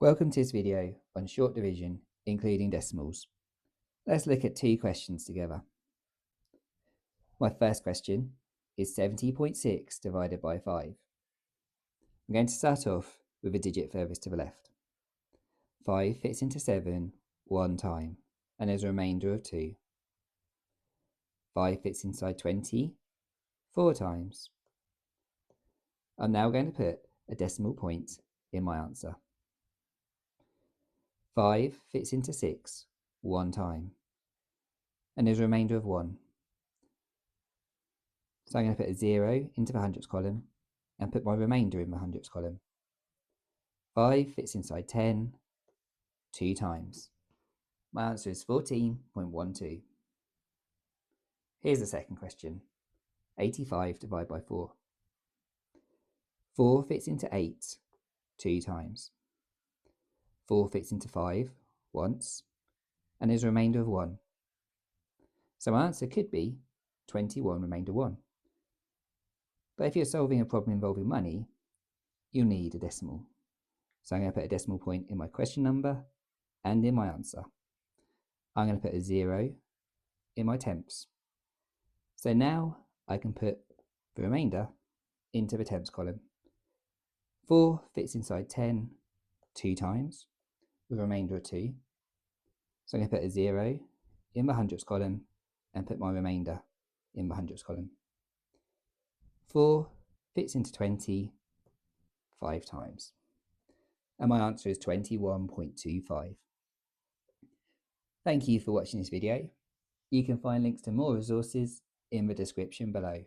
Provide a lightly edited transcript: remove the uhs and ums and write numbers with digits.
Welcome to this video on short division, including decimals. Let's look at two questions together. My first question is 70.6 divided by 5. I'm going to start off with a digit furthest to the left. 5 fits into 7 one time, and there's a remainder of 2. 5 fits inside 20 4 times. I'm now going to put a decimal point in my answer. 5 fits into 6 one time, and there's a remainder of 1. So I'm going to put a 0 into the hundredths column and put my remainder in the hundredths column. 5 fits inside 10 2 times. My answer is 14.12. Here's the second question. 85 divided by 4. 4 fits into 8 2 times. 4 fits into 5 once, and there's a remainder of 1. So my answer could be 21 remainder 1. But if you're solving a problem involving money, you'll need a decimal. So I'm going to put a decimal point in my question number and in my answer. I'm going to put a 0 in my tenths. So now I can put the remainder into the tenths column. 4 fits inside 10 2 times with a remainder of 2. So I'm going to put a 0 in the hundredths column and put my remainder in the hundredths column. 4 fits into 20 5 times. And my answer is 21.25. Thank you for watching this video. You can find links to more resources in the description below.